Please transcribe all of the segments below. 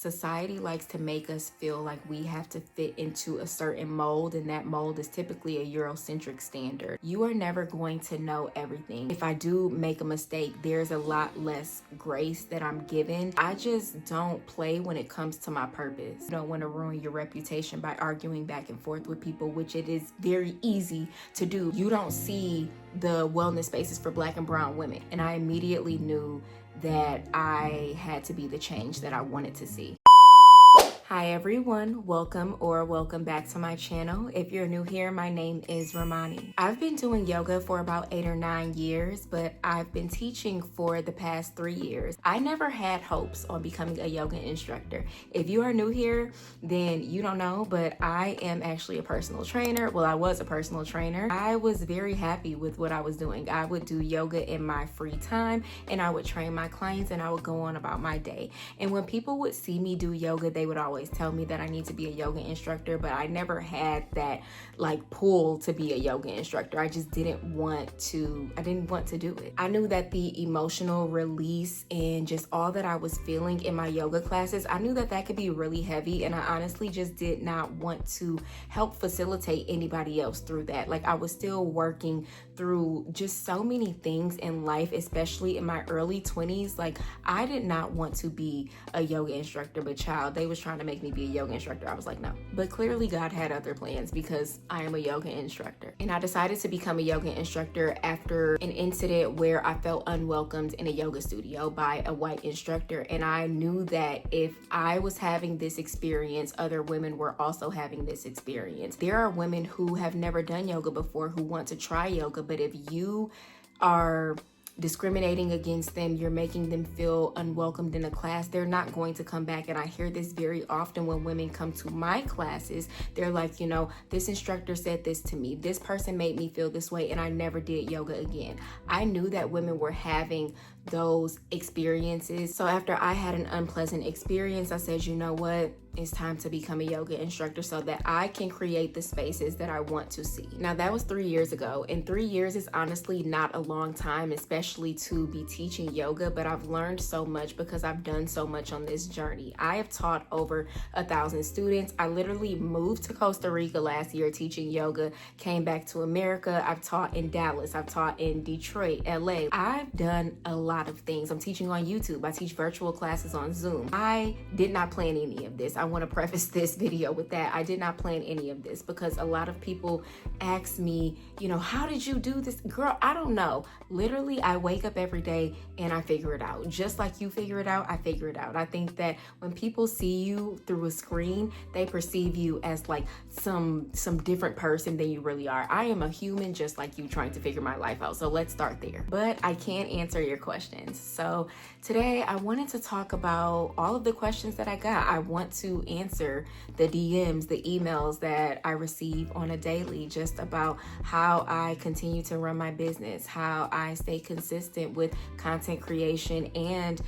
Society likes to make us feel like we have to fit into a certain mold, and that mold is typically a Eurocentric standard. You are never going to know everything. If I do make a mistake, there's a lot less grace that I'm given. I just don't play when it comes to my purpose. You don't want to ruin your reputation by arguing back and forth with people, which it is very easy to do. You don't see the wellness spaces for Black and brown women, and I immediately knew that I had to be the change that I wanted to see. Hi everyone, welcome back to my channel. If you're new here, my name is Ramoni. I've been doing yoga for about 8 or 9 years, but I've been teaching for the past 3 years. I never had hopes on becoming a yoga instructor. If you are new here, then you don't know, but I am actually a personal trainer. Well, I was a personal trainer. I was very happy with what I was doing. I would do yoga in my free time, and I would train my clients, and I would go on about my day. And when people would see me do yoga, they would always tell me that I need to be a yoga instructor, but I never had that pull to be a yoga instructor. I just didn't want to do it. I knew that the emotional release and just all that I was feeling in my yoga classes, I knew that that could be really heavy, and I honestly just did not want to help facilitate anybody else through that. I was still working through just so many things in life, especially in my early 20s. I did not want to be a yoga instructor, but they was trying to make me be a yoga instructor. I was like, no. But clearly God had other plans because I am a yoga instructor. And I decided to become a yoga instructor after an incident where I felt unwelcomed in a yoga studio by a white instructor. And I knew that if I was having this experience, other women were also having this experience. There are women who have never done yoga before who want to try yoga, but if you are discriminating against them, you're making them feel unwelcomed in a class, they're not going to come back. And I hear this very often when women come to my classes. They're like, this instructor said this to me, this person made me feel this way, and I never did yoga again. I knew that women were having those experiences. So after I had an unpleasant experience, I said, you know what? It's time to become a yoga instructor so that I can create the spaces that I want to see. Now, that was 3 years ago, and 3 years is honestly not a long time, especially to be teaching yoga, but I've learned so much because I've done so much on this journey. I have taught over 1,000 students. I literally moved to Costa Rica last year teaching yoga, came back to America. I've taught in Dallas. I've taught in Detroit, LA. I've done a lot of things. I'm teaching on YouTube. I teach virtual classes on Zoom. I did not plan any of this. I want to preface this video with that. I did not plan any of this because a lot of people ask me, how did you do this? Girl, I don't know. Literally, I wake up every day and I figure it out. Just like you figure it out, I figure it out. I think that when people see you through a screen, they perceive you as some different person than you really are. I am a human just like you trying to figure my life out. So let's start there. But I can answer your questions. So today I wanted to talk about all of the questions that I got. I want to answer the DMs, the emails that I receive on a daily, just about how I continue to run my business, how I stay consistent with content creation and,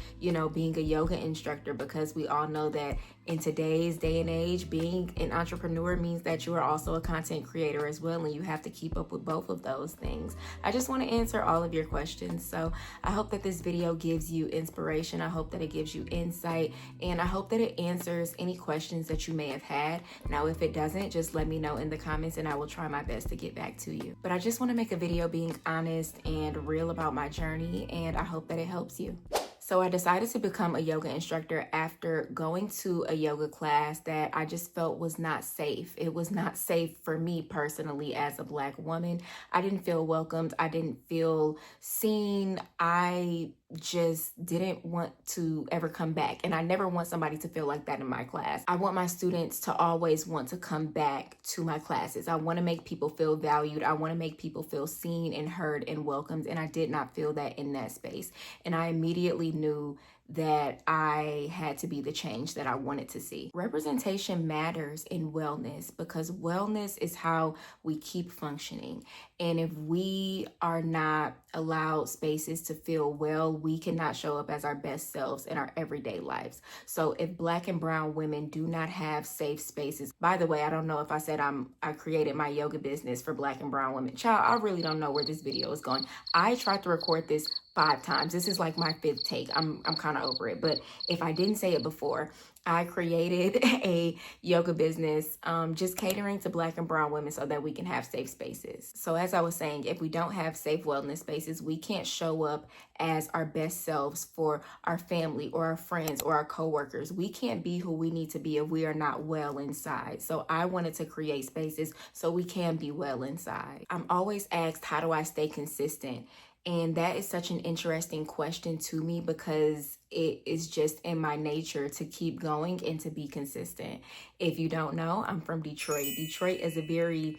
being a yoga instructor, because we all know that in today's day and age, being an entrepreneur means that you are also a content creator as well, and you have to keep up with both of those things. I just want to answer all of your questions. So I hope that this video gives you inspiration. I hope that it gives you insight, and I hope that it answers any questions that you may have had. Now, if it doesn't, just let me know in the comments and I will try my best to get back to you. But I just want to make a video being honest and real about my journey, and I hope that it helps you. So I decided to become a yoga instructor after going to a yoga class that I just felt was not safe. It was not safe for me personally as a Black woman. I didn't feel welcomed. I didn't feel seen. I just didn't want to ever come back. And I never want somebody to feel like that in my class. I want my students to always want to come back to my classes. I want to make people feel valued. I want to make people feel seen and heard and welcomed. And I did not feel that in that space. And I immediately knew that I had to be the change that I wanted to see. Representation matters in wellness because wellness is how we keep functioning. And if we are not allowed spaces to feel well, we cannot show up as our best selves in our everyday lives. So if Black and brown women do not have safe spaces, by the way, I don't know if I said I created my yoga business for Black and brown women. Child, I really don't know where this video is going. I tried to record this 5 times. This is like my 5th take. I'm kind of over it. But if I didn't say it before, I created a yoga business just catering to Black and brown women so that we can have safe spaces. So as I was saying, if we don't have safe wellness spaces, we can't show up as our best selves for our family or our friends or our coworkers. We can't be who we need to be if we are not well inside. So I wanted to create spaces so we can be well inside. I'm always asked, how do I stay consistent? And that is such an interesting question to me because it is just in my nature to keep going and to be consistent. If you don't know, I'm from Detroit. Detroit is a very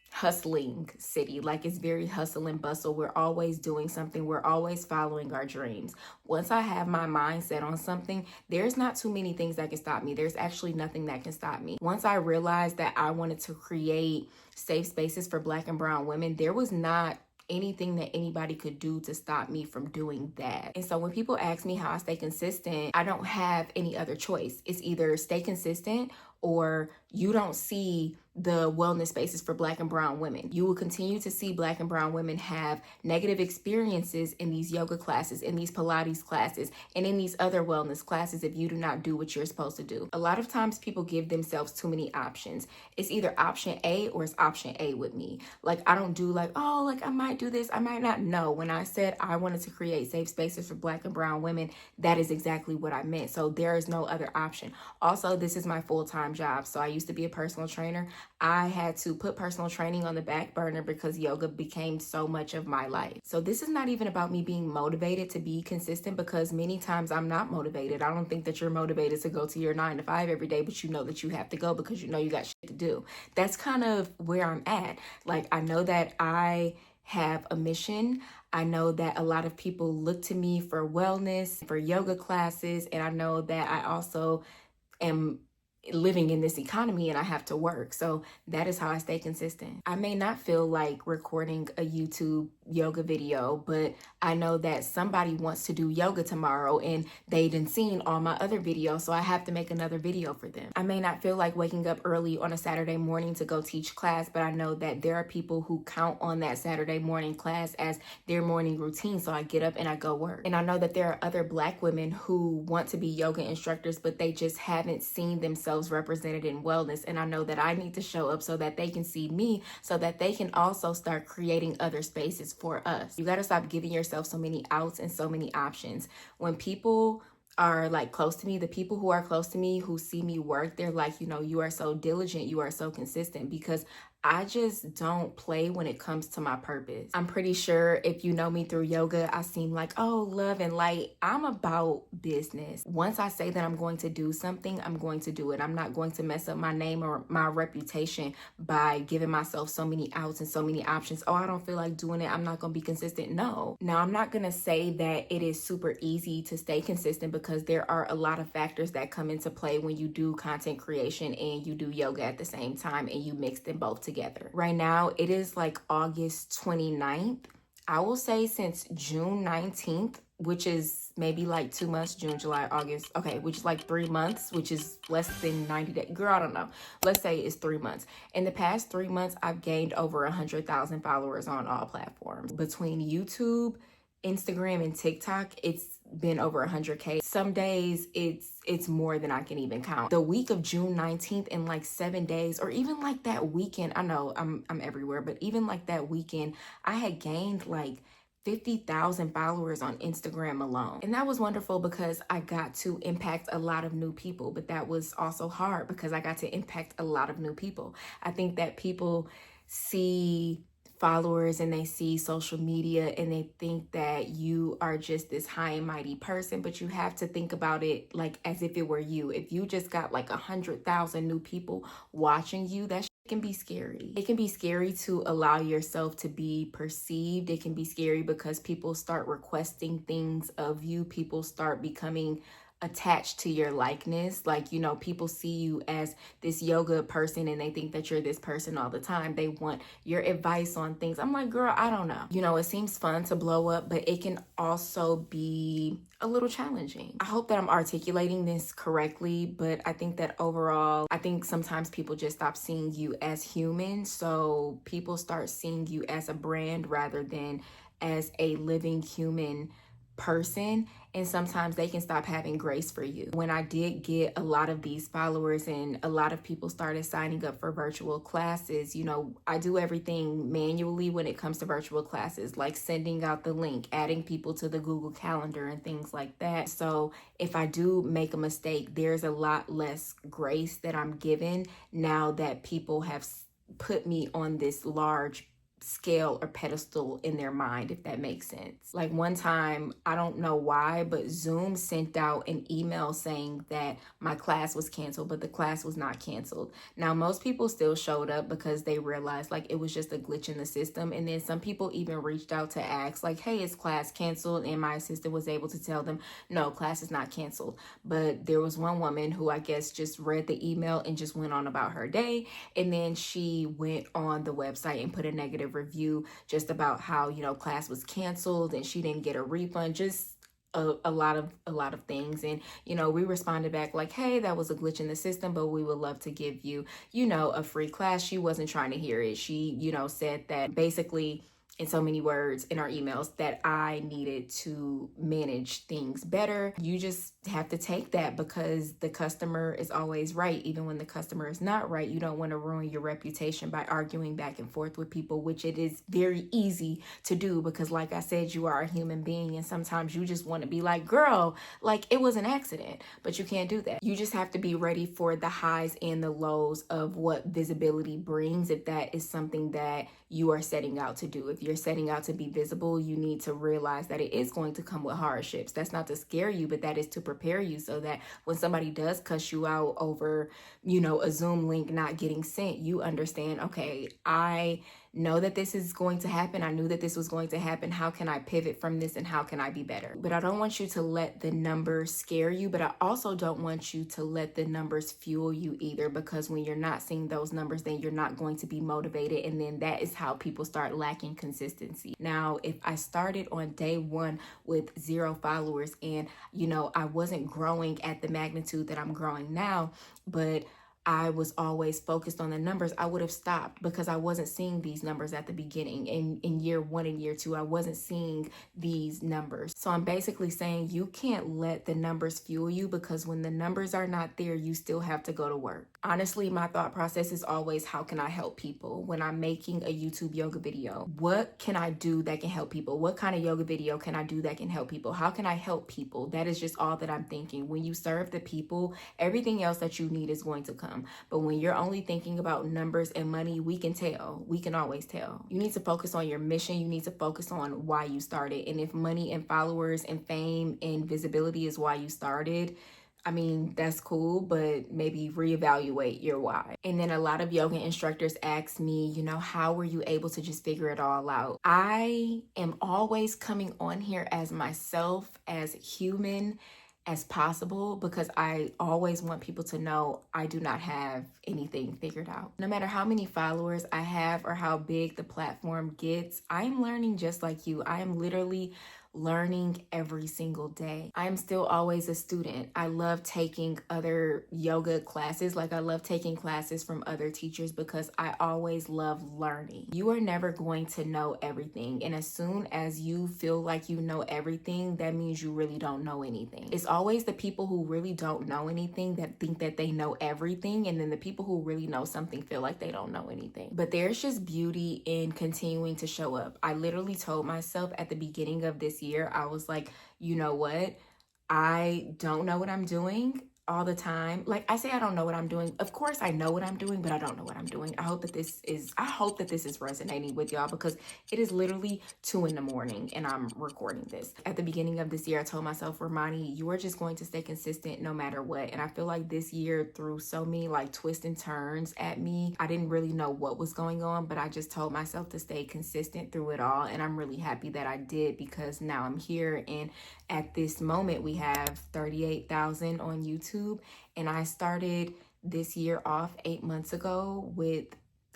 hustling city. Like, it's very hustle and bustle. We're always doing something. We're always following our dreams. Once I have my mind set on something, there's not too many things that can stop me. There's actually nothing that can stop me. Once I realized that I wanted to create safe spaces for Black and brown women, there was not anything that anybody could do to stop me from doing that. And so when people ask me how I stay consistent, I don't have any other choice. It's either stay consistent or you don't see the wellness spaces for Black and brown women. You will continue to see Black and brown women have negative experiences in these yoga classes, in these Pilates classes, and in these other wellness classes if you do not do what you're supposed to do. A lot of times people give themselves too many options. It's either option A or it's option A with me. Like, I don't do like, oh, like I might do this, I might not. No, when I said I wanted to create safe spaces for Black and brown women, that is exactly what I meant. So there is no other option. Also, this is my full-time job. So I used to be a personal trainer. I had to put personal training on the back burner because yoga became so much of my life. So this is not even about me being motivated to be consistent, because many times I'm not motivated. I don't think that you're motivated to go to your 9 to 5 every day, but you know that you have to go because you know you got shit to do. That's kind of where I'm at. Like, I know that I have a mission. I know that a lot of people look to me for wellness, for yoga classes, and I know that I also am living in this economy and I have to work. So that is how I stay consistent. I may not feel like recording a YouTube yoga video, but I know that somebody wants to do yoga tomorrow and they done seen all my other videos, so I have to make another video for them. I may not feel like waking up early on a Saturday morning to go teach class, but I know that there are people who count on that Saturday morning class as their morning routine, so I get up and I go work. And I know that there are other Black women who want to be yoga instructors, but they just haven't seen themselves represented in wellness, and I know that I need to show up so that they can see me, so that they can also start creating other spaces for us. You got to stop giving yourself so many outs and so many options. When people are like close to me, the people who are close to me who see me work, they're like, you know, you are so diligent, you are so consistent, because I just don't play when it comes to my purpose. I'm pretty sure if you know me through yoga, I seem like, oh, love and light. I'm about business. Once I say that I'm going to do something, I'm going to do it. I'm not going to mess up my name or my reputation by giving myself so many outs and so many options. Oh, I don't feel like doing it, I'm not going to be consistent. No. Now, I'm not going to say that it is super easy to stay consistent, because there are a lot of factors that come into play when you do content creation and you do yoga at the same time and you mix them both together. Right now, it is like August 29th. I will say since June 19th, which is maybe like 2 months, June, July, August. Okay, which is like 3 months, which is less than 90 days. Girl, I don't know. Let's say it's 3 months. In the past 3 months, I've gained over 100,000 followers on all platforms. Between YouTube, Instagram, and TikTok, it's been over 100K. Some days it's more than I can even count. The week of June 19th, in like 7 days, or even like that weekend, I know I'm everywhere, but even like that weekend, I had gained like 50,000 followers on Instagram alone. And that was wonderful because I got to impact a lot of new people, but that was also hard because I got to impact a lot of new people. I think that people see followers and they see social media and they think that you are just this high and mighty person, but you have to think about it like as if it were you. If you just got like 100,000 new people watching you, that can be scary. It can be scary to allow yourself to be perceived. It can be scary because people start requesting things of you. People start becoming attached to your likeness. Like, you know, people see you as this yoga person and they think that you're this person all the time. They want your advice on things. I'm like, girl, I don't know. You know, it seems fun to blow up, but it can also be a little challenging. I hope that I'm articulating this correctly, but I think that overall, I think sometimes people just stop seeing you as human. So people start seeing you as a brand rather than as a living human person, and sometimes they can stop having grace for you. When I did get a lot of these followers and a lot of people started signing up for virtual classes, you know, I do everything manually when it comes to virtual classes, like sending out the link, adding people to the Google Calendar and things like that. So if I do make a mistake, there's a lot less grace that I'm given now that people have put me on this large scale or pedestal in their mind, if that makes sense. Like one time, I don't know why, but Zoom sent out an email saying that my class was canceled, but the class was not canceled. Now, most people still showed up because they realized like it was just a glitch in the system. And then some people even reached out to ask like, hey, is class canceled? And my assistant was able to tell them, no, class is not canceled. But there was one woman who I guess just read the email and just went on about her day. And then she went on the website and put a negative review just about how, you know, class was canceled and she didn't get a refund, just a lot of things. And, you know, we responded back like, hey, that was a glitch in the system, but we would love to give you, you know, a free class. She wasn't trying to hear it. She, you know, said that basically, in so many words in our emails, that I needed to manage things better. You just have to take that because the customer is always right. Even when the customer is not right, you don't want to ruin your reputation by arguing back and forth with people, which it is very easy to do because like I said, you are a human being and sometimes you just want to be like, girl, like it was an accident, but you can't do that. You just have to be ready for the highs and the lows of what visibility brings if that is something that you are setting out to do. If you're setting out to be visible, you need to realize that it is going to come with hardships. That's not to scare you, but that is to prepare you so that when somebody does cuss you out over, you know, a Zoom link not getting sent, you understand, okay, I know that this is going to happen. I knew that this was going to happen. How can I pivot from this and how can I be better? But I don't want you to let the numbers scare you, but I also don't want you to let the numbers fuel you either, because when you're not seeing those numbers, then you're not going to be motivated. And then that is how people start lacking consistency. Now, if I started on day one with 0 followers and, you know, I wasn't growing at the magnitude that I'm growing now, but I was always focused on the numbers, I would have stopped because I wasn't seeing these numbers at the beginning. In year 1 and year 2, I wasn't seeing these numbers. So I'm basically saying you can't let the numbers fuel you, because when the numbers are not there, you still have to go to work. Honestly, my thought process is always, how can I help people? When I'm making a YouTube yoga video, what can I do that can help people? What kind of yoga video can I do that can help people? How can I help people? That is just all that I'm thinking. When you serve the people, everything else that you need is going to come. But when you're only thinking about numbers and money, we can tell. We can always tell. You need to focus on your mission. You need to focus on why you started. And if money and followers and fame and visibility is why you started, I mean, that's cool, but maybe reevaluate your why. And then a lot of yoga instructors ask me, you know, how were you able to just figure it all out? I am always coming on here as myself, as human as possible, because I always want people to know I do not have anything figured out. No matter how many followers I have or how big the platform gets, I'm learning just like you. I am literally learning every single day. I'm still always a student. I love taking other yoga classes. Like I love taking classes from other teachers because I always love learning. You are never going to know everything. And as soon as you feel like you know everything, that means you really don't know anything. It's always the people who really don't know anything that think that they know everything. And then the people who really know something feel like they don't know anything. But there's just beauty in continuing to show up. I literally told myself at the beginning of this year, I was like, you know what? I don't know what I'm doing all the time. Like I say, I don't know what I'm doing. Of course I know what I'm doing, but I don't know what I'm doing. I hope that this is resonating with y'all, because it is literally 2 a.m. and I'm recording this. At the beginning of this year, I told myself, Ramoni, you are just going to stay consistent no matter what. And I feel like this year threw so many like twists and turns at me. I didn't really know what was going on, but I just told myself to stay consistent through it all. And I'm really happy that I did, because now I'm here. And at this moment, we have 38,000 on YouTube. And I started this year off 8 months ago with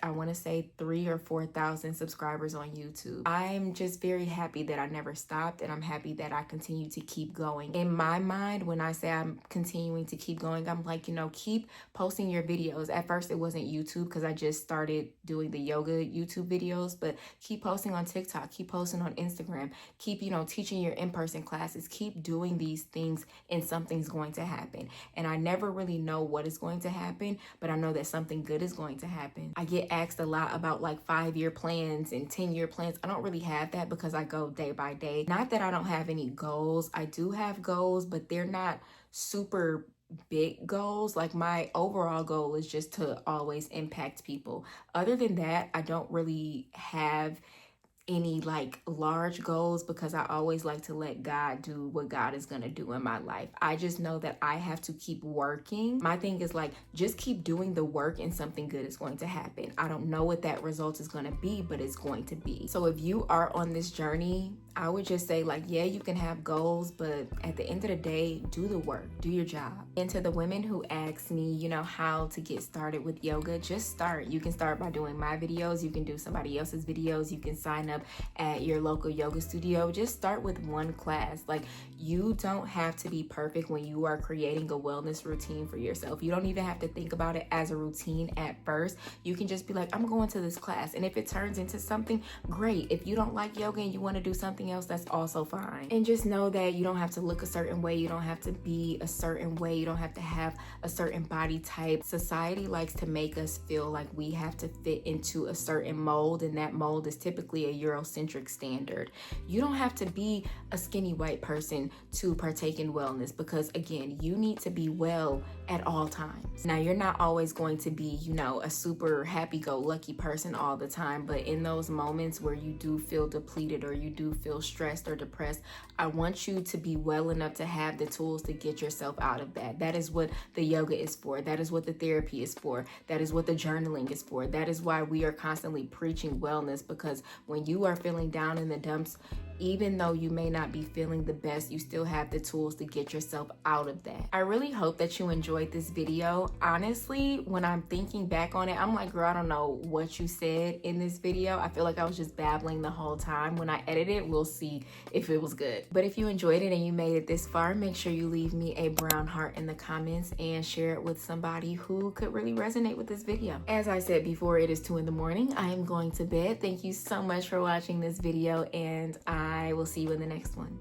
I want to say 3,000 or 4,000 subscribers on YouTube. I'm just very happy that I never stopped, and I'm happy that I continue to keep going. In my mind, when I say I'm continuing to keep going, I'm like, keep posting your videos. At first it wasn't YouTube because I just started doing the yoga YouTube videos, but keep posting on TikTok, keep posting on Instagram, keep, teaching your in-person classes, keep doing these things, and something's going to happen. And I never really know what is going to happen, but I know that something good is going to happen. I get asked a lot about like 5-year plans and 10-year plans. I don't really have that because I go day by day. Not that I don't have any goals. I do have goals, but they're not super big goals. Like my overall goal is just to always impact people. Other than that, I don't really have any like large goals because I always like to let God do what God is going to do in my life. I just know that I have to keep working. My thing is like, just keep doing the work and something good is going to happen. I don't know what that result is going to be, but it's going to be. So if you are on this journey, I would just say like, yeah, you can have goals, but at the end of the day, do the work, do your job. And to the women who ask me, how to get started with yoga, just start. You can start by doing my videos. You can do somebody else's videos. You can sign up at your local yoga studio. Just start with one class. Like, you don't have to be perfect when you are creating a wellness routine for yourself. You don't even have to think about it as a routine at first. You can just be like, I'm going to this class. And if it turns into something, great. If you don't like yoga and you want to do something else, that's also fine. And just know that you don't have to look a certain way. You don't have to be a certain way. You don't have to have a certain body type. Society likes to make us feel like we have to fit into a certain mold, and that mold is typically a Eurocentric standard. You don't have to be a skinny white person to partake in wellness, because again, you need to be well at all times. Now, you're not always going to be, a super happy-go-lucky person all the time, but in those moments where you do feel depleted or you do feel stressed or depressed, I want you to be well enough to have the tools to get yourself out of that. That is what the yoga is for. That is what the therapy is for. That is what the journaling is for. That is why we are constantly preaching wellness, because when you are feeling down in the dumps, even though you may not be feeling the best, you still have the tools to get yourself out of that. I really hope that you enjoyed this video. Honestly, when I'm thinking back on it, I'm like, girl, I don't know what you said in this video. I feel like I was just babbling the whole time. When I edit it, we'll see if it was good. But if you enjoyed it and you made it this far, make sure you leave me a brown heart in the comments and share it with somebody who could really resonate with this video. As I said before, it is 2 a.m. I am going to bed. Thank you so much for watching this video, and I will see you in the next one.